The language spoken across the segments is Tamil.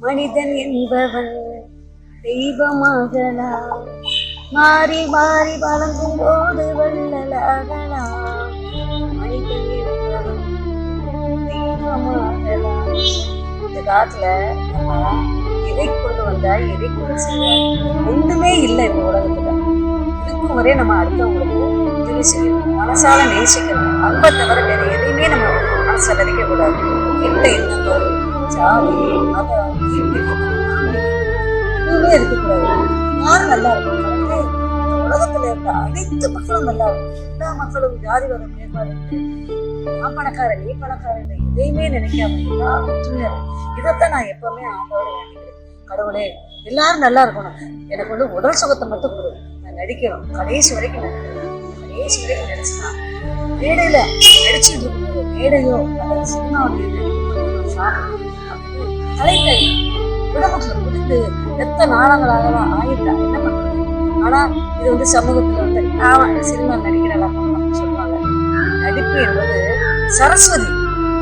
மனிதன் என்பவன் தெய்வமாகலாம், மாறி மாறி வழங்கும் போது வள்ளலாகலாம். மனிதன் என்பவன் தெய்வமாகலாம். இந்த காலத்துல நம்ம எதை கொண்டு வந்தா எதை கொண்டு செய்ய ஒண்ணுமே இல்லை இந்த உலகத்துல. இருக்கும் வரையே நம்ம அடுத்தவங்களுக்கு உதவி செய்யணும், மனசால நேசிக்கணும். அன்பை தவிர வேற எதையுமே நம்ம மனசை விதைக்க கூடாது. எந்த எண்ணங்கள், ஜாதி, மதம், எதுவுமே இருக்கக்கூடாது. யாரும் நல்லா இருக்கும். உலகத்துல இருக்க அனைத்து மக்களும் நல்லா இருக்கும். எல்லா மக்களும் ஜாதி வர மேற்பாடு, நான் பணக்காரன் நீ பணக்காரன் எதையுமே நினைக்காம எல்லாரும் ஒற்றுமையா இருக்கும். இதைத்தான் நான் எப்பவுமே ஆண்டோட வேண்டிக்கிறேன். கடவுளே எல்லாரும் நல்லா இருக்கணும், எனக்கு வந்து உடல் சுகத்தை மட்டும் கொடு, நான் நடிக்கணும், கடைசி வரைக்கும் நடிச்சுதான் மேடையில நடிச்சுட்டு இருக்கும் மேடையோ அல்லது சினிமாவிலேயோ கலைக்கை விடமுத்துல முடிந்து எத்தனை நாளங்களாக ஆயிட்டா என்ன பண்றது. ஆனா இது வந்து சமூகத்துல வந்து சினிமா நடிக்கிறாங்க சொல்லுவாங்க. நடிப்பு என்பது சரஸ்வதி,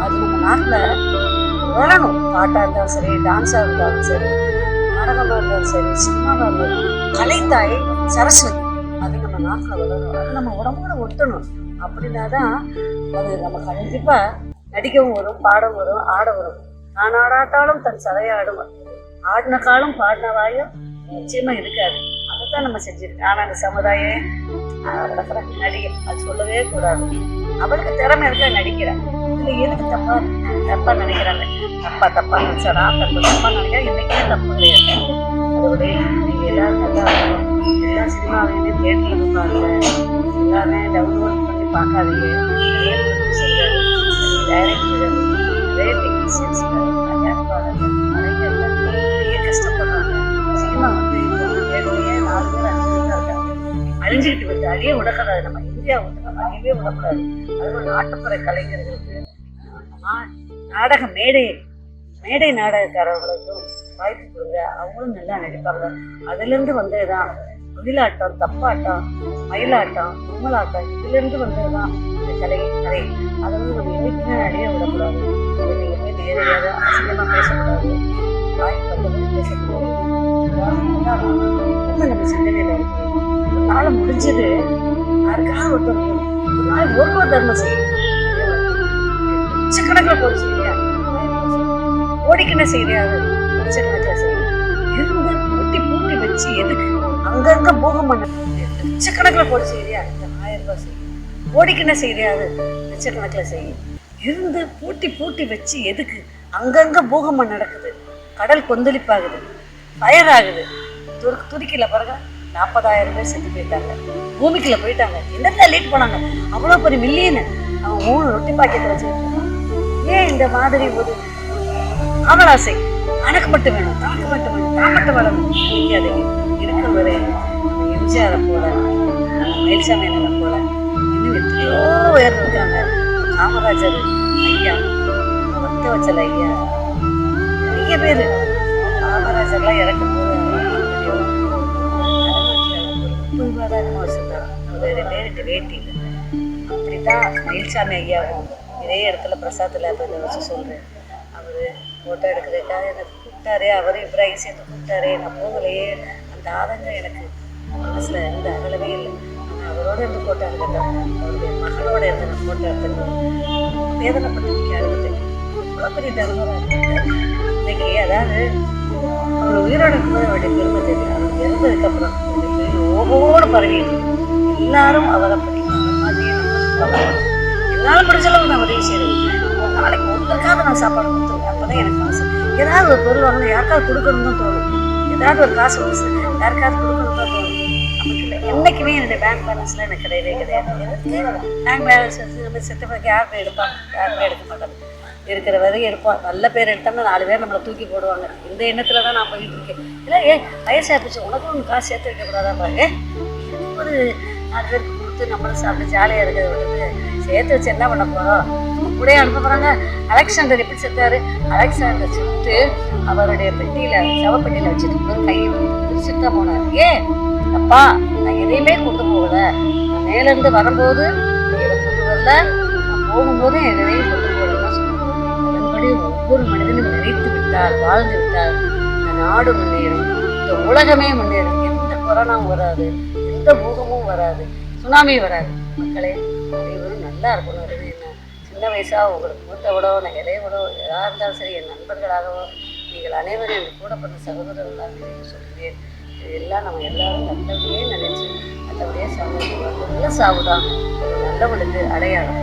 அது நம்ம நாட்டுல வளரணும். பாட்டா இருந்தாலும் சரி, டான்ஸா இருந்தாலும் சரி, நாடகமா இருந்தாலும் சரி, சினிமாவா இருந்தாலும் கலைத்தாய் சரஸ்வதி அது நம்ம நாட்டுல வளரணும். அது நம்ம உடம்போட ஒட்டணும். அப்படின்னாதான் அது நம்ம கண்டிப்பா நடிக்கவும் வரும், பாடவும் வரும், ஆட வரும். நான் ஆடாட்டாலும் தன் சதையாடும், ஆடின காலம் பாடின வாயும் நிச்சயமா இருக்காது. அதைத்தான் நம்ம செஞ்சிருக்கோம். ஆனா அந்த சமுதாயம் நடிகை அது சொல்லவே கூடாது. அவளுக்கு திறமை இருக்க நடிக்கிறான். இதுல எதுக்கு தப்பா நினைக்கிறாங்க. தப்பா நினைச்சாரா தப்பா நினைக்கிறா. என்னைக்குமே தப்பு கிடையாது. அதோடய நீங்க எல்லாரும் நல்லா எல்லா சினிமாவையுமே தேட்டர்ல பாருங்க, எல்லாமே டவுன்லோட் பண்ணி பார்க்காதீங்க. நிறைய டைரக்டர், நிறைய டெக்னீஷியன்ஸ், நிறைய கஷ்டப்படுறாங்க. சினிமா வந்து ஏற்கனவே 4 பேர் 5 பேர் தான் இருக்காங்க. அழிஞ்சுக்கிட்டு வருது. அழிய விடக்கூடாது. நம்ம இந்தியா வந்து நம்ம அழியவே விடக்கூடாது. அதுவும் நாட்டுப்புற கலைஞர்களுக்கு நாடக மேடை நாடகக்காரர்களுக்கும் வாய்ப்பு கொடுங்க. அவங்களும் நல்லா நடிப்பாங்க. அதுலேருந்து வந்ததுதான் ஒயிலாட்டம், தப்பாட்டம், மயிலாட்டம், கும்மலாட்டம், இதுலேருந்து வந்ததுதான் இந்த கலை. அதை வந்து நம்ம என்னைக்குமே அழிய விடக்கூடாது. அதை நீங்கள் போய் நேரடியாக அசிங்கமாக பேசக்கூடாது, வாய்ப்பு வந்தவங்க பேசக்கூடாது. நம்ம சிந்தனையில் இருக்கு. ஒரு நாள் முடிஞ்சது யாருக்காக ஒரு நாள் ஒரு தர்மம் செய்யும். லட்சக்கணக்கில் போய் செய்யா, கோடிக்கண செய்யாது, லட்சக்கணக்கில் செய்யும். இருந்து பூட்டி வச்சு எதுக்கு அங்கங்க போகம் பண்ண லட்சக்கணக்கில் போய் செய்யா, 1000 ரூபாய் செய்யும். கோடிக்கண செய்யாது, லட்சக்கணக்கில் செய்யும். இருந்து பூட்டி வச்சு எதுக்கு அங்கங்க பூகம்பம் நடக்குது, கடல் கொந்தளிப்பாகுது, ஃபயர் ஆகுது, துருக்கில பிறகு 40,000 பேர் செத்து போயிட்டாங்க, பூமிக்குள்ள போயிட்டாங்க. என்னத்துல லீட் போனாங்க? அவ்வளோ பெரிய மில்லியனு அவங்க 3 ரொட்டி பாக்கெட்டை வச்சுக்கிட்டு. ஏன் இந்த மாதிரி ஒரு காமலாசை? தனக்கு மட்டும் வேணும், தான் மட்டும் வளரணும். அதை இருக்கிற வரை எம்ஜிஆரை போல, மயில்சாமி அண்ணனை போல இன்னும் எத்தனையோ பேர் இருக்காங்க. காமராஜர் ஐயா, வச்சல ஐயா, நிறைய பேர். காமராஜர்லாம் இறக்கும் போது 30 ரூபா தான் வச்சுருந்தாங்க. ஒரு 2 வேட்டியில். அப்படித்தான் மயில்சாமி ஐயாவும் இதே இடத்துல பிரசாத்தில் போய் வச்சு சொல்கிறேன். அவர் ஃபோட்டோ எடுக்கிறதுக்காக எனக்கு கூப்பிட்டாரே, அவரே இப்ராஹிம் சேர்ந்து கூப்பிட்டாரே, நான் போகலையே. அந்த ஆதங்கம் எனக்கு மனசில் இருந்து அகலவே இல்லை. நான் அவரோட இருந்து ஃபோட்டோ எடுத்துட்டேன், அவருடைய மகளோட இருந்து நான் ஃபோட்டோ எடுத்துட்டேன். வேதனைப்பட்டு அழுதுட்டேன். இவ்வளோ பெரிய தர்மராக இன்னைக்கு. அதாவது அவர் உயிரோடு இருக்கும்போது அவருடைய பெருமை தெரியும். அவர் இறந்ததுக்கப்புறம் அவருடைய பெருமை ஒவ்வொரு பரவிட்டு எல்லாரும் அவரை பற்றி மாதிரியே நம்ம என்னால் முடிஞ்சளவு நான் உதவி செய்யறேன். நாளைக்கு ஒருத்தருக்காக நான் சாப்பாடு கொடுத்துருவேன். அப்போதான் எனக்கு மனசு. ஏதாவது ஒரு பொருள் வாங்கணும், யாருக்காவது கொடுக்கணும் தான் தோணும். ஏதாவது ஒரு காசு வந்து யாருக்காவது கொடுக்கணும் தான் தோணும். நமக்கு இல்லை. என்றைக்குமே என்னுடைய பேங்க் பேலன்ஸ்லாம் எனக்கு கிடையவே கிடையாது. பேங்க் பேலன்ஸ் நம்ம செத்த பிறகு யாருமே யாருமே எடுக்க மாட்டாங்க. இருக்கிற வரையும் எடுப்போம். நல்ல பேர் எடுத்தோம்னா 4 பேர் நம்மளை தூக்கி போடுவாங்க. இந்த எண்ணத்தில் தான் நான் போயிட்டு இருக்கேன். இல்லை வயசாக போச்சு, உனக்கும் ஒன்று காசு சேர்த்து வைக்கக்கூடாதாங்க. ஒரு 4 பேருக்கு கொடுத்து நம்மளும் சாப்பிட்டு ஜாலியாக இருக்கிறத விட்டுட்டு சேர்த்து வச்சு என்ன பண்ண போகிறோம்? கூட அனுப்ப போகிறாங்க. அலெக்சாண்டர் எப்படி செத்தாரு? அலெக்சாண்டர் செத்து அவருடைய பெட்டியில், சவப்பெட்டியில் வச்சுட்டு கையை பிரிச்சுட்டு போனார். ஏன் அப்பா, நான் எதையுமே கொண்டு போகலை. நான் மேலேருந்து வரும்போது எதை கொண்டு வரல, நான் போகும்போது எதையும் கொண்டு போகலன்னு தான் சொன்னேன். அதன்படி ஒவ்வொரு மனிதனும் நினைத்து விட்டால், வாழ்ந்து விட்டால் இந்த நாடு முன்னேறும், இந்த உலகமே முன்னேறும். எந்த கொரோனாவும் வராது, எந்த பூகமும் வராது, சுனாமியும் வராது. மக்களே அனைவரும் நல்லா இருக்கணும். என்ன சின்ன வயசாக உங்களுக்கு மூத்தவிடோ இளையவிடோ எதாக இருந்தாலும் சரி, என் நண்பர்களாகவோ நீங்கள் அனைவரும் என் கூட பிறந்த சகோதரர்களாக சொல்கிறேன். இதெல்லாம் நம்ம எல்லாரும் நல்லபடியே நினைச்சு நல்லபடியாக சாமி நல்ல சாவுதான் நல்லவனுக்கு அடையாளம்.